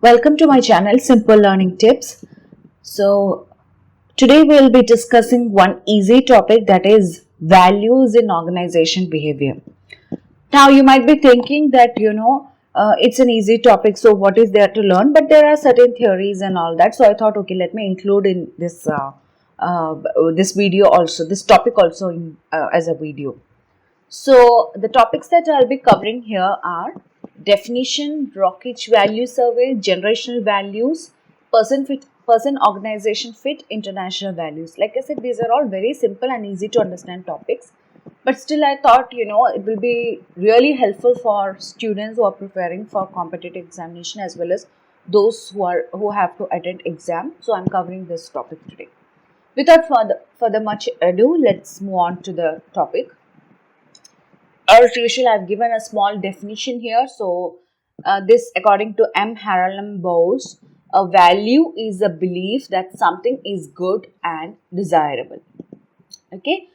Welcome to my channel Simple Learning Tips. So today we will be discussing one easy topic, that is values in organization behavior. Now you might be thinking that it's an easy topic, so what is there to learn? But there are certain theories and all that. So I thought, okay, let me include in this this video also, this topic also as a video. So the topics that I'll be covering here are definition, Rokeach Value Survey, generational values, person organization fit, international values. Like I said, these are all very simple and easy to understand topics. But still I thought, it will be really helpful for students who are preparing for competitive examination as well as those who have to attend exam. So I'm covering this topic today. Without further much ado, let's move on to the topic. As usual, I've given a small definition here. So, this according to M. Haralem Bowes, a value is a belief that something is good and desirable. Okay.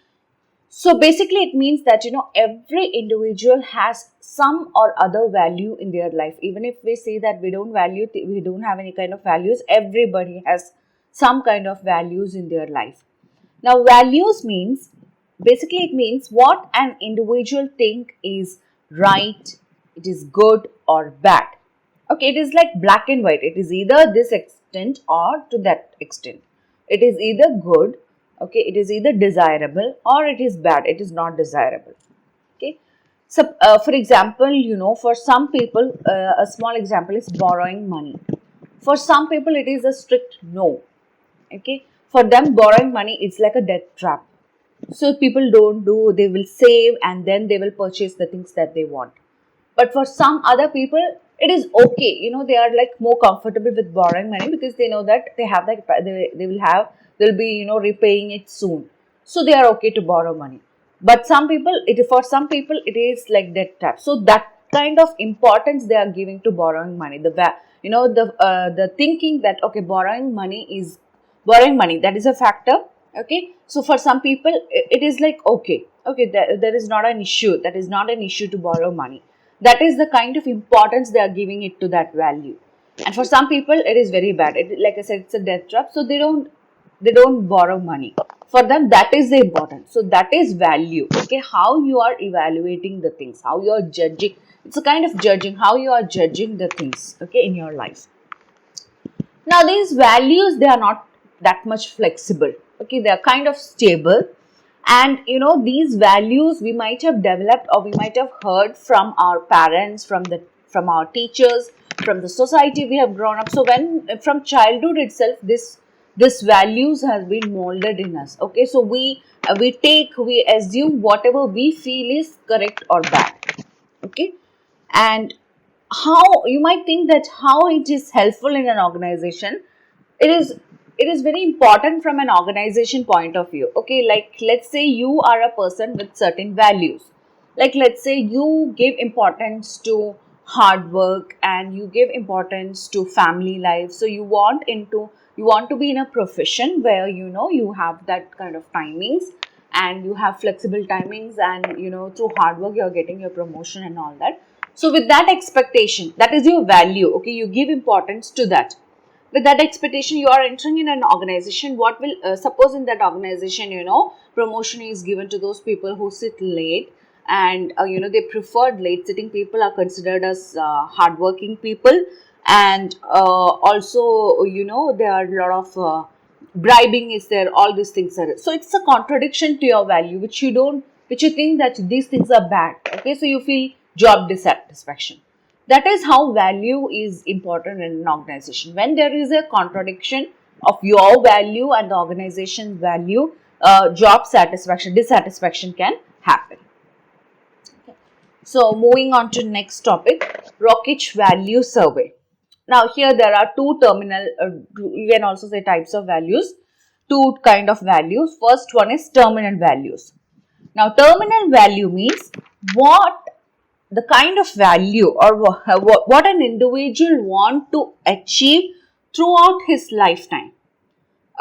So, basically it means that, every individual has some or other value in their life. Even if we say that we don't have any kind of values, everybody has some kind of values in their life. Now, values means, basically it means what an individual think is right, it is good or bad. Okay, it is like black and white. It is either this extent or to that extent. It is either good, okay, it is either desirable or it is bad, it is not desirable. Okay. So, for example, for some people, a small example is borrowing money. For some people, it is a strict no. Okay. For them, borrowing money is like a death trap. So people don't do, they will save and then they will purchase the things that they want. But for some other people, it is okay. They are like more comfortable with borrowing money because they know that they have that, they'll be, repaying it soon. So they are okay to borrow money. But for some people, it is like debt trap. So that kind of importance they are giving to borrowing money. The thinking that, okay, borrowing money, that is a factor. Okay, so for some people it is like okay, there is not an issue, that is not an issue to borrow money. That is the kind of importance they are giving it to that value. And for some people it is very bad. Like I said, it's a death trap, so they don't borrow money. For them, that is the importance. So that is value. Okay, how you are evaluating the things, how you are judging. It's a kind of judging, how you are judging the things, okay, in your life. Now these values, they are not that much flexible. Okay, they are kind of stable, and these values we might have developed or we might have heard from our parents, from our teachers, from the society we have grown up. So when from childhood itself, this values has been molded in us. Okay, so we assume whatever we feel is correct or bad. Okay, and how you might think that how it is helpful in an organization. It is very important from an organization point of view. Okay, like let's say you are a person with certain values. Like let's say you give importance to hard work and you give importance to family life. So you want to be in a profession where you have that kind of timings and you have flexible timings, and through hard work you're getting your promotion and all that. So with that expectation, that is your value. Okay, you give importance to that. With that expectation, you are entering in an organization. What will suppose in that organization, promotion is given to those people who sit late, and they preferred late sitting people are considered as hardworking people, and also there are a lot of bribing is there. All these things are, so it's a contradiction to your value, which you think that these things are bad. Okay, so you feel job dissatisfaction. That is how value is important in an organization. When there is a contradiction of your value and the organization's value, job dissatisfaction can happen. Okay. So moving on to next topic, Rokeach Value Survey. Now here there are you can also say types of values, two kind of values. First one is terminal values. Now terminal value means the kind of value or what an individual want to achieve throughout his lifetime.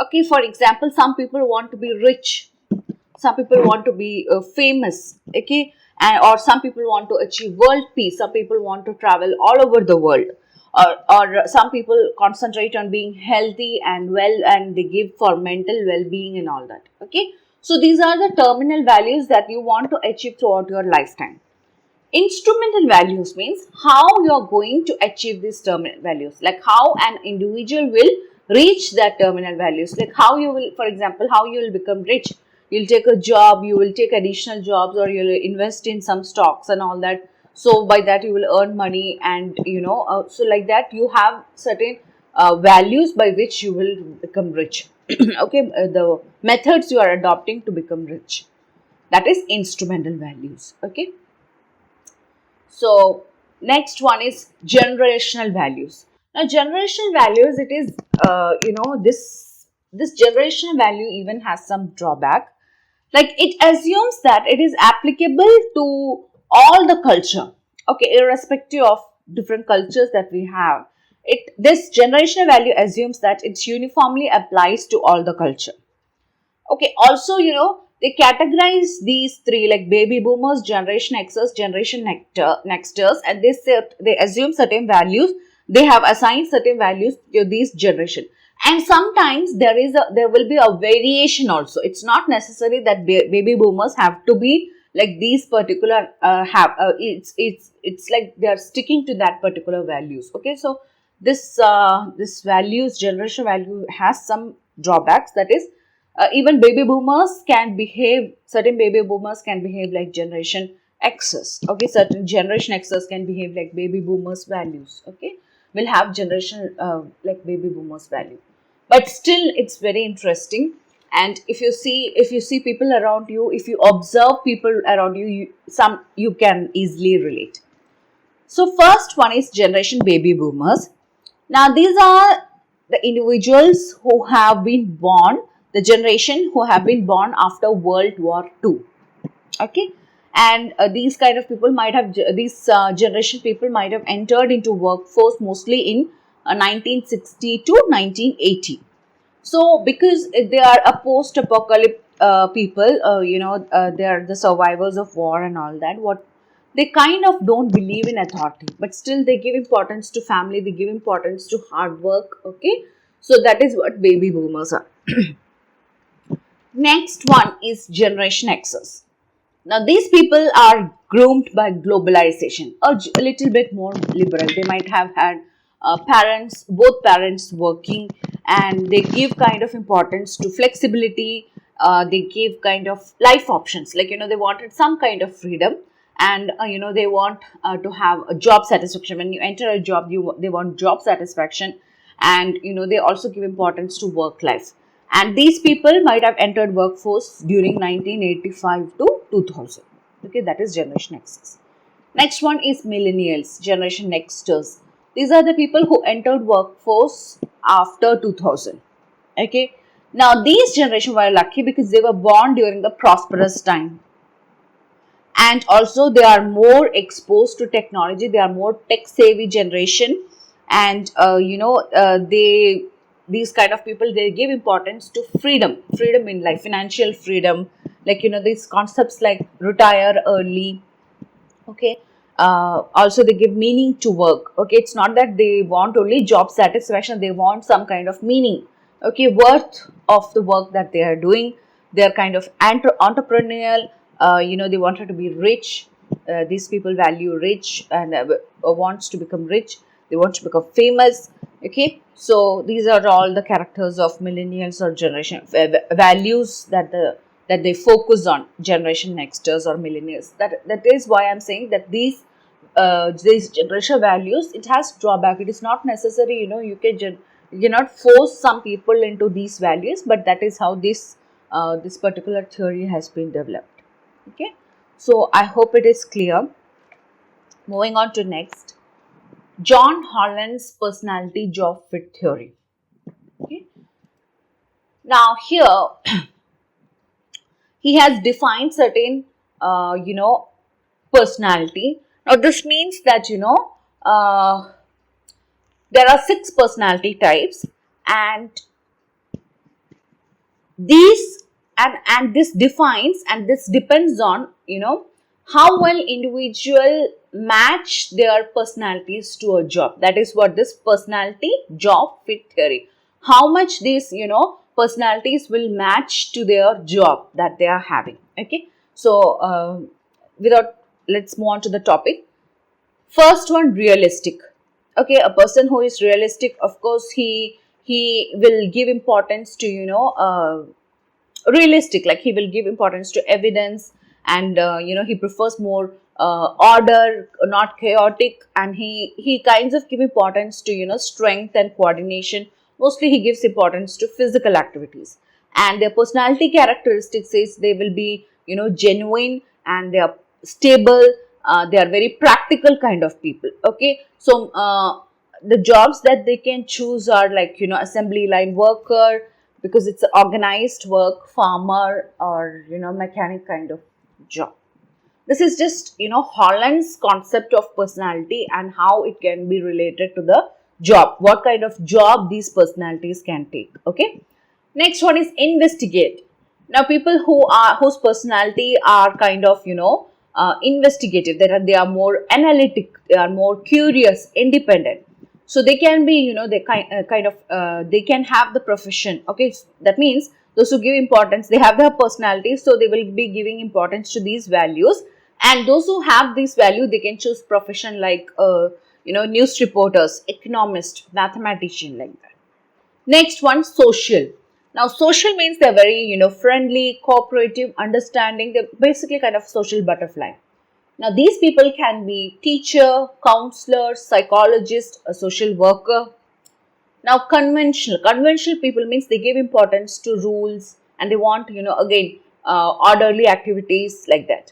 Okay, for example, some people want to be rich, some people want to be famous, okay, or some people want to achieve world peace, some people want to travel all over the world, or some people concentrate on being healthy and well, and they give for mental well-being and all that. Okay, so these are the terminal values that you want to achieve throughout your lifetime. Instrumental values means how you are going to achieve these terminal values, like how an individual will reach that terminal values, like how you will, for example, how you will become rich. You'll take a job, you will take additional jobs, or you'll invest in some stocks and all that. So by that you will earn money, and so like that you have certain values by which you will become rich. Okay, the methods you are adopting to become rich, that is instrumental values. Okay. So next one is generational values. Now generational values, it is this generational value even has some drawback. Like it assumes that it is applicable to all the culture. Okay, irrespective of different cultures that we have. This generational value assumes that it uniformly applies to all the culture. Okay, also, they categorize these three like baby boomers, generation Xers, generation nexters, and they assume certain values. They have assigned certain values to these generation. And sometimes there will be a variation also. It's not necessary that baby boomers have to be like these particular it's like they are sticking to that particular values. Okay, so this values generation value has some drawbacks, that is even certain baby boomers can behave like generation X's. Okay, certain generation X's can behave like baby boomers values. Okay, will have generation like baby boomers value. But still, it's very interesting. And if you see people around you, if you observe people around you, you can easily relate. So first one is generation baby boomers. Now these are the individuals who have been born, the generation who have been born after World War II. Okay, and these kind of people might have these generation people might have entered into workforce mostly in 1960 to 1980. So because they are a post-apocalyptic people, they are the survivors of war and all that. What they kind of don't believe in authority, but still they give importance to family. They give importance to hard work. Okay, so that is what baby boomers are. Next one is Generation X's. Now, these people are groomed by globalization, a little bit more liberal. They might have had both parents working, and they give kind of importance to flexibility. They give kind of life options, like, they wanted some kind of freedom, and, they want to have a job satisfaction. When you enter a job, they want job satisfaction, and, they also give importance to work life. And these people might have entered workforce during 1985 to 2000. Okay, that is Generation X. Next one is Millennials, Generation Nexters. These are the people who entered workforce after 2000. Okay, now these generation were lucky because they were born during the prosperous time. And also they are more exposed to technology. They are more tech savvy generation. And, these kind of people, they give importance to freedom in life, financial freedom, like, these concepts like retire early. Okay, also they give meaning to work. Okay, it's not that they want only job satisfaction, they want some kind of meaning. Okay, worth of the work that they are doing. They are kind of entrepreneurial. They wanted to be rich. These people value rich, and wants to become rich. They want to become famous. Okay, so these are all the characters of millennials or generation values that they focus on, generation nexters or millennials. That is why I'm saying that these generation values, it has drawback. It is not necessary, you cannot force some people into these values, but that is how this particular theory has been developed. Okay, so I hope it is clear. Moving on to next, John Holland's personality job fit theory. Okay, now here he has defined certain personality. Now this means that there are 6 personality types, and these and this defines, and this depends on how well individual match their personalities to a job. That is what this personality job fit theory. How much these, personalities will match to their job that they are having. Okay. So, without, let's move on to the topic. First one, realistic. Okay, a person who is realistic, of course, he will give importance to, realistic, like he will give importance to evidence, and he prefers more order, not chaotic, and he kinds of give importance to, strength and coordination. Mostly he gives importance to physical activities. And their personality characteristics is they will be, genuine, and they are stable. They are very practical kind of people. Okay, so the jobs that they can choose are like, assembly line worker, because it's an organized work, farmer, or mechanic kind of job. This is just, Holland's concept of personality and how it can be related to the job, what kind of job these personalities can take. Okay, next one is investigate. Now, people whose personality are kind of, investigative, they are more analytic, they are more curious, independent. So they can be, they they can have the profession. Okay, that means those who give importance, they have their personality, so they will be giving importance to these values. And those who have this value, they can choose profession like, news reporters, economist, mathematician, like that. Next one, social. Now, social means they're very, friendly, cooperative, understanding. They're basically kind of social butterfly. Now, these people can be teacher, counselor, psychologist, a social worker. Now, conventional. Conventional people means they give importance to rules, and they want, again, orderly activities, like that.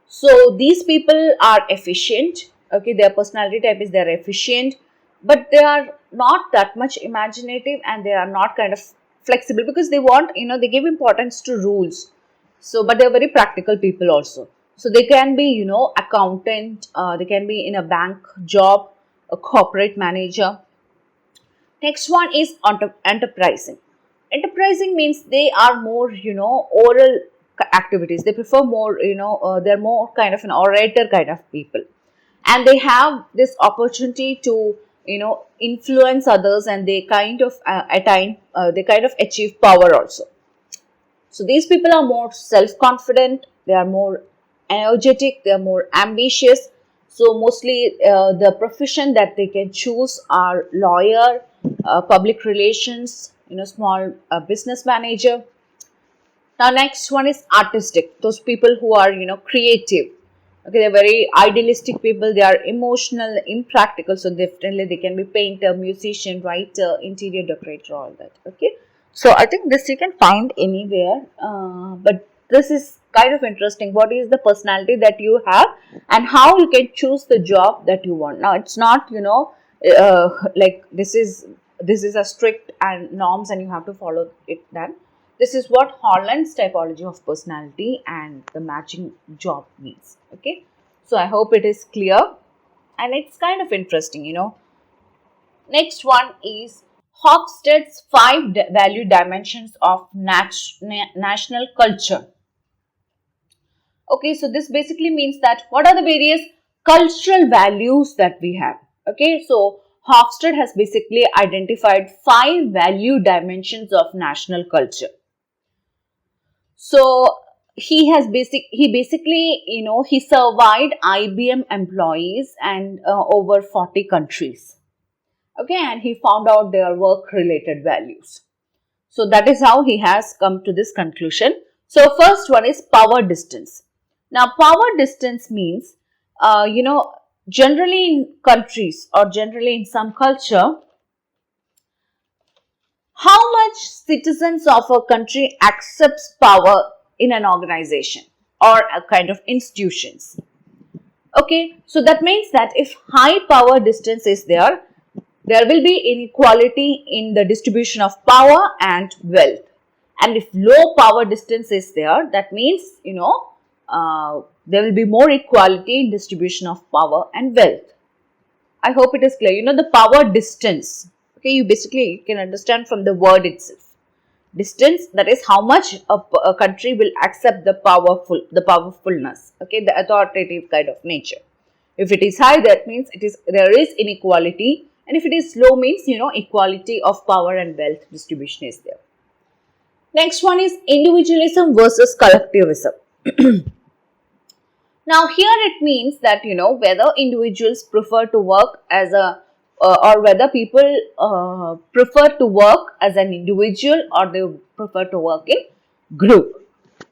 So these people are efficient. Okay, their personality type is they're efficient, but they are not that much imaginative, and they are not kind of flexible, because they want, they give importance to rules. So, but they are very practical people also. So they can be, accountant, they can be in a bank job, a corporate manager. Next one is enterprising. Enterprising means they are more, oral activities. They prefer more, they're more kind of an orator kind of people. And they have this opportunity to, influence others, and they kind of they kind of achieve power also. So these people are more self-confident, they are more energetic, they are more ambitious. So mostly the profession that they can choose are lawyer, public relations, small business manager. Now next one is artistic. Those people who are, creative. Okay, they're very idealistic people. They are emotional, impractical. So definitely they can be painter, musician, writer, interior decorator, all that. Okay. So I think this you can find anywhere. But this is kind of interesting. What is the personality that you have, and how you can choose the job that you want. Now it's not, like this is a strict and norms, and you have to follow it then. This is what Holland's typology of personality and the matching job means. Okay, so I hope it is clear, and it's kind of interesting. Next one is Hofstede's five value dimensions of national culture. Okay, so this basically means that what are the various cultural values that we have. Okay, so Hofstede has basically identified five value dimensions of national culture. So he basically, he surveyed IBM employees and over 40 countries. Okay, and he found out their work related values. So that is how he has come to this conclusion. So first one is power distance. Now power distance means, generally in countries, or generally in some culture, how much citizens of a country accepts power in an organization or a kind of institutions. Okay, so that means that if high power distance is there, there will be inequality in the distribution of power and wealth. And if low power distance is there, that means, there will be more equality in distribution of power and wealth. I hope it is clear. The power distance. Okay, you basically can understand from the word itself. Distance, that is how much a country will accept the powerfulness, okay, the authoritative kind of nature. If it is high, that means there is inequality, and if it is low means equality of power and wealth distribution is there. Next one is individualism versus collectivism. Now here it means that whether individuals prefer to work as a or whether people prefer to work as an individual or they prefer to work in group.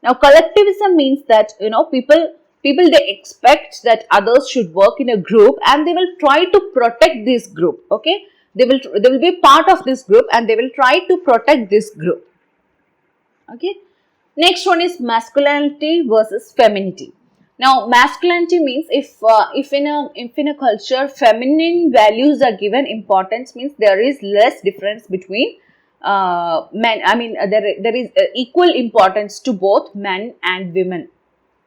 Now collectivism means that people they expect that others should work in a group and they will try to protect this group. Okay, they will be part of this group and they will try to protect this group. Okay. Next one is masculinity versus femininity. Now, masculinity means if in a culture feminine values are given importance, means there is less difference between men. I mean there is equal importance to both men and women.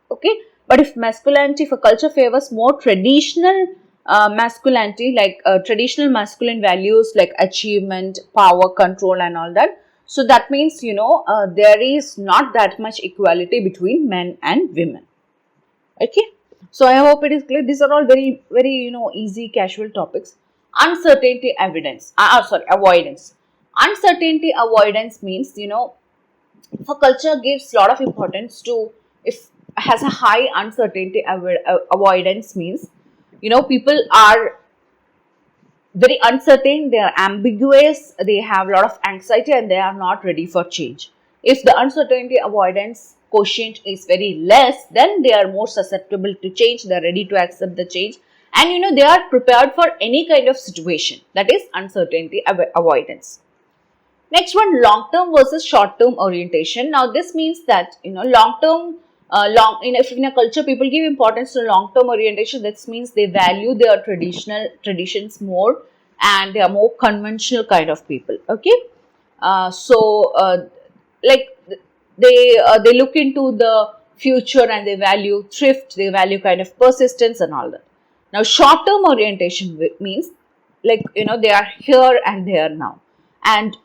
Okay, but if masculinity, if a culture favors more traditional masculinity, like traditional masculine values like achievement, power, control and all that, so that means there is not that much equality between men and women. Okay, so I hope it is clear. These are all very easy casual topics. Uncertainty evidence avoidance. Uncertainty avoidance means if a culture gives a lot of importance to, if has a high uncertainty avoidance means people are very uncertain, they are ambiguous, they have a lot of anxiety and they are not ready for change. If the uncertainty avoidance quotient is very less, then they are more susceptible to change, they are ready to accept the change, and they are prepared for any kind of situation. That is uncertainty avoidance. Next one, long-term versus short-term orientation. Now this means that long-term, if in a culture people give importance to long-term orientation, that means they value their traditions more and they are more conventional kind of people. Okay, like they look into the future and they value thrift, they value kind of persistence and all that. Now short-term orientation means like they are here and they are now, and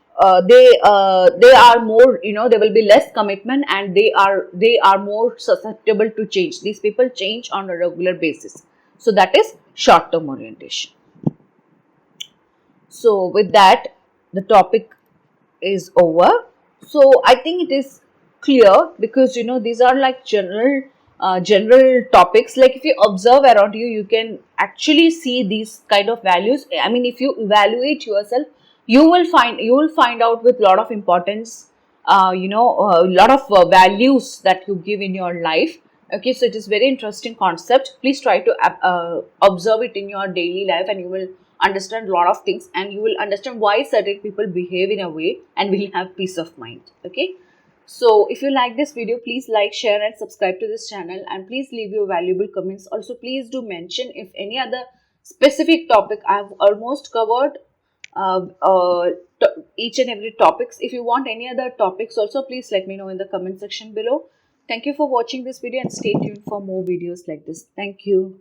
they are more there will be less commitment and they are more susceptible to change. These people change on a regular basis, so that is short term orientation. So with that, the topic is over. So I think it is clear, because these are like general topics. Like if you observe around you, you can actually see these kind of values. I mean, if you evaluate yourself, you will find out with lot of importance, a lot of values that you give in your life. Okay, so it is very interesting concept. Please try to observe it in your daily life and you will understand a lot of things, and you will understand why certain people behave in a way and will have peace of mind. Okay, so if you like this video, please like, share and subscribe to this channel, and please leave your valuable comments. Also please do mention if any other specific topic. I have almost covered each and every topics. If you want any other topics also, please let me know in the comment section below. Thank you for watching this video and stay tuned for more videos like this. Thank you.